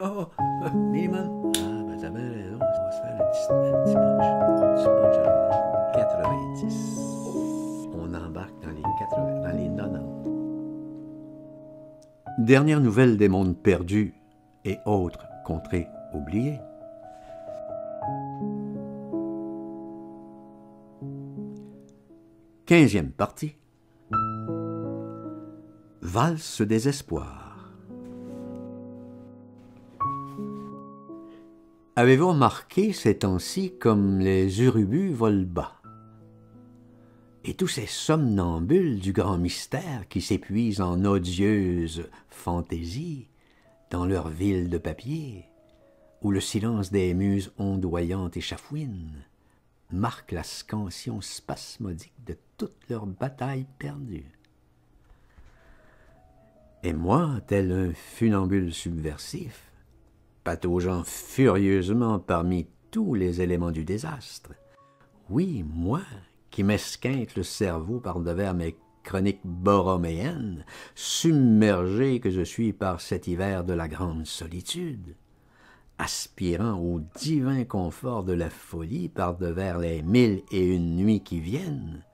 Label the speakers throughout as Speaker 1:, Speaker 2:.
Speaker 1: Oh, minimum. Ah, ben t'as bien raison. On va se faire un petit punch. Du punch à 90. On embarque dans les 80, dans les 90. Dernière nouvelle des mondes perdus et autres contrées oubliées. Quinzième partie. Valse des espoirs. Avez-vous remarqué ces temps-ci comme les urubus volent bas? Et tous ces somnambules du grand mystère qui s'épuisent en odieuses fantaisies dans leur ville de papier, où le silence des muses ondoyantes et chafouines marque la scansion spasmodique de toute leur bataille perdue. Et moi, tel un funambule subversif, pataugeant furieusement parmi tous les éléments du désastre, oui, moi, qui m'esquinte le cerveau par-devers mes chroniques borroméennes, submergé que je suis par cet hiver de la grande solitude, aspirant au divin confort de la folie par-devers les 1001 nuits qui viennent,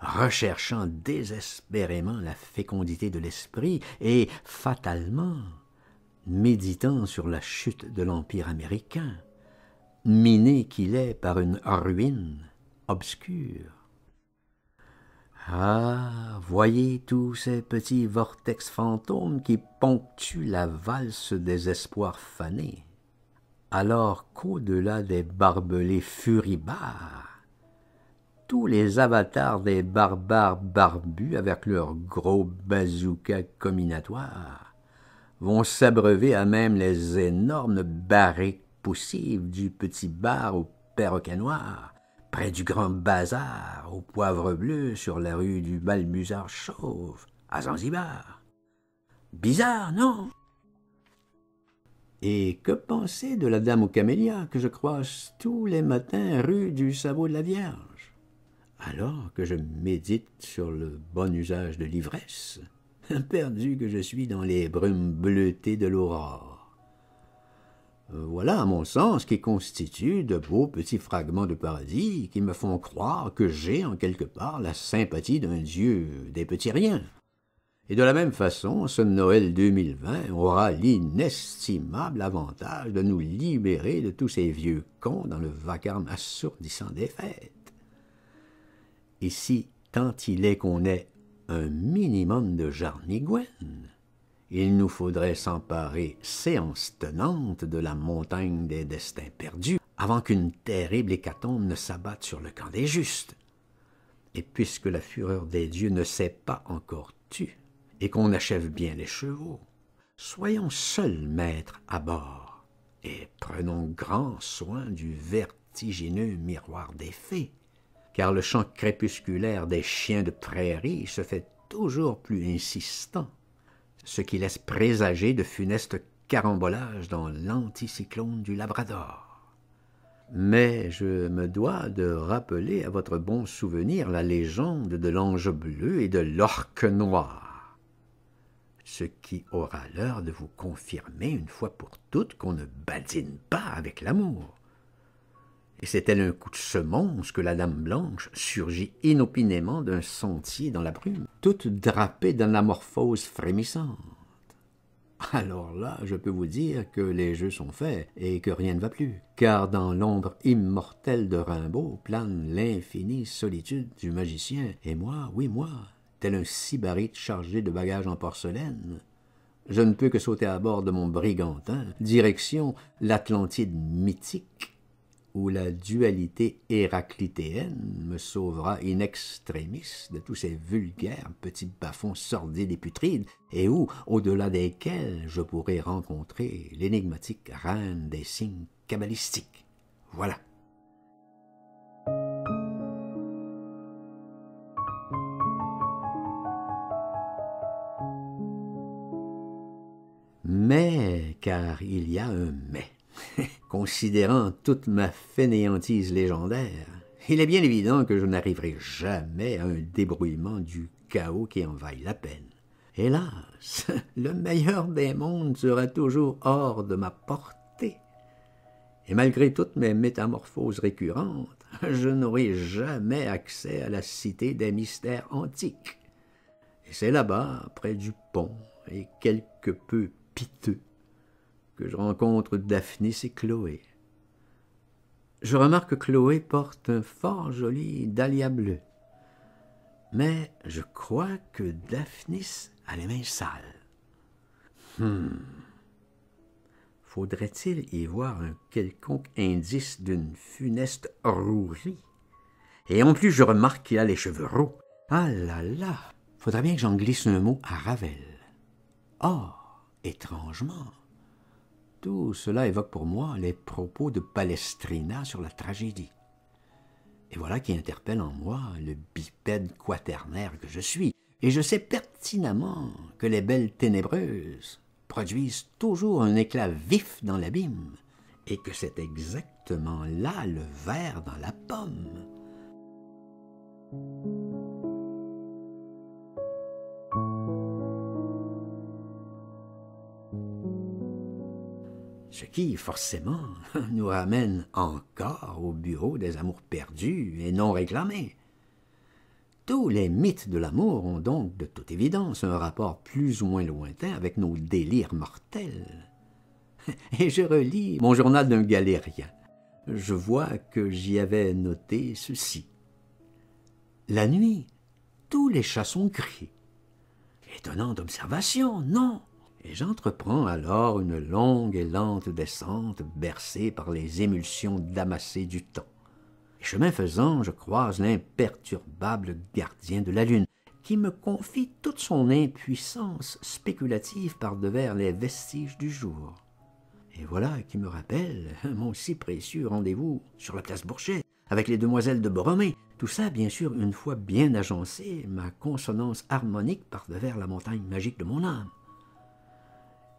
Speaker 1: recherchant désespérément la fécondité de l'esprit et, fatalement, méditant sur la chute de l'Empire américain, miné qu'il est par une ruine obscure. Ah, voyez tous ces petits vortex fantômes qui ponctuent la valse des espoirs fanés, alors qu'au-delà des barbelés furibars, tous les avatars des barbares barbus avec leurs gros bazookas combinatoires vont s'abreuver à même les énormes barriques poussives du petit bar au perroquet noir, près du grand bazar au poivre bleu sur la rue du Balbuzard chauve, à Zanzibar. Bizarre, non? Et que penser de la dame aux camélias que je croise tous les matins rue du Sabot de la Vierge, alors que je médite sur le bon usage de l'ivresse, perdu que je suis dans les brumes bleutées de l'aurore? Voilà, à mon sens, qui constituent de beaux petits fragments de paradis qui me font croire que j'ai, en quelque part, la sympathie d'un dieu des petits riens. Et de la même façon, ce Noël 2020 aura l'inestimable avantage de nous libérer de tous ces vieux cons dans le vacarme assourdissant des fêtes. Et si tant il est qu'on ait un minimum de jarnigoine, il nous faudrait s'emparer séance tenante de la montagne des destins perdus avant qu'une terrible hécatombe ne s'abatte sur le camp des justes. Et puisque la fureur des dieux ne s'est pas encore tue, et qu'on achève bien les chevaux, soyons seuls maîtres à bord, et prenons grand soin du vertigineux miroir des fées, car le chant crépusculaire des chiens de prairie se fait toujours plus insistant, ce qui laisse présager de funestes carambolages dans l'anticyclone du Labrador. Mais je me dois de rappeler à votre bon souvenir la légende de l'ange bleu et de l'orque noir, ce qui aura l'heure de vous confirmer une fois pour toutes qu'on ne badine pas avec l'amour. Et c'est tel un coup de semonce que la dame blanche surgit inopinément d'un sentier dans la brume, toute drapée d'anamorphose frémissante. Alors là, je peux vous dire que les jeux sont faits et que rien ne va plus, car dans l'ombre immortelle de Rimbaud plane l'infinie solitude du magicien, et moi, oui moi, tel un sybarite chargé de bagages en porcelaine, je ne peux que sauter à bord de mon brigantin, direction l'Atlantide mythique, où la dualité héraclitéenne me sauvera in extremis de tous ces vulgaires petits bas-fonds sordides et putrides, et où, au-delà desquels, je pourrai rencontrer l'énigmatique reine des signes cabalistiques. Voilà. Mais, car il y a un mais. Considérant toute ma fainéantise légendaire, il est bien évident que je n'arriverai jamais à un débrouillement du chaos qui en vaille la peine. Hélas, le meilleur des mondes sera toujours hors de ma portée. Et malgré toutes mes métamorphoses récurrentes, je n'aurai jamais accès à la cité des mystères antiques. Et c'est là-bas, près du pont, et quelque peu piteux, que je rencontre Daphnis et Chloé. Je remarque que Chloé porte un fort joli dahlia bleu, mais je crois que Daphnis a les mains sales. Faudrait-il y voir un quelconque indice d'une funeste rouerie? Et en plus, je remarque qu'il a les cheveux roux. Ah là là! Faudrait bien que j'en glisse un mot à Ravel. Or, étrangement, tout cela évoque pour moi les propos de Palestrina sur la tragédie. Et voilà qui interpelle en moi le bipède quaternaire que je suis. Et je sais pertinemment que les belles ténébreuses produisent toujours un éclat vif dans l'abîme, et que c'est exactement là le ver dans la pomme. Ce qui, forcément, nous ramène encore au bureau des amours perdus et non réclamés. Tous les mythes de l'amour ont donc de toute évidence un rapport plus ou moins lointain avec nos délires mortels. Et je relis mon journal d'un galérien. Je vois que j'y avais noté ceci. La nuit, tous les chats sont gris. Étonnante observation, non? Et j'entreprends alors une longue et lente descente bercée par les émulsions damassées du temps. Et chemin faisant, je croise l'imperturbable gardien de la lune, qui me confie toute son impuissance spéculative par-devers les vestiges du jour. Et voilà qui me rappelle mon si précieux rendez-vous sur la place Bourget, avec les demoiselles de Borromée. Tout ça, bien sûr, une fois bien agencé, ma consonance harmonique par-devers la montagne magique de mon âme.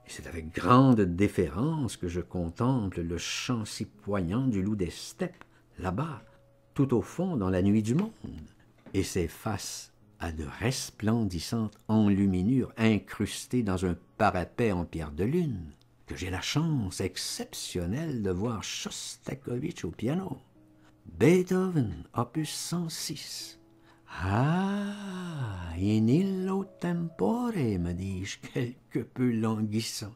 Speaker 1: Et c'est avec grande déférence que je contemple le chant si poignant du loup des steppes, là-bas, tout au fond dans la nuit du monde. Et c'est face à de resplendissantes enluminures incrustées dans un parapet en pierre de lune que j'ai la chance exceptionnelle de voir Shostakovich au piano. Beethoven, opus 106. Ah, in illo tempore, me dis-je, quelque peu languissant.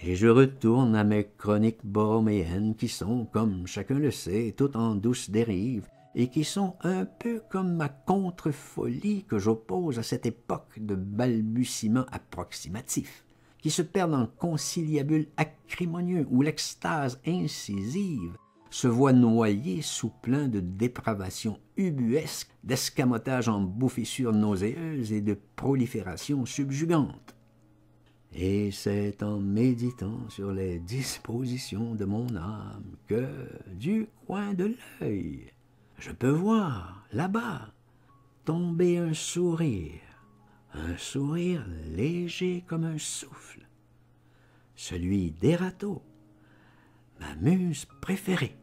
Speaker 1: Et je retourne à mes chroniques borroméennes qui sont, comme chacun le sait, toutes en douce dérive, et qui sont un peu comme ma contre-folie que j'oppose à cette époque de balbutiements approximatifs, qui se perd dans le conciliabule acrimonieux où l'extase incisive se voit noyée sous plein de dépravation ubuesque, d'escamotage en bouffissures nauséeuses et de prolifération subjugante. Et c'est en méditant sur les dispositions de mon âme que, du coin de l'œil, je peux voir, là-bas, tomber un sourire léger comme un souffle, celui d'Erato, ma muse préférée.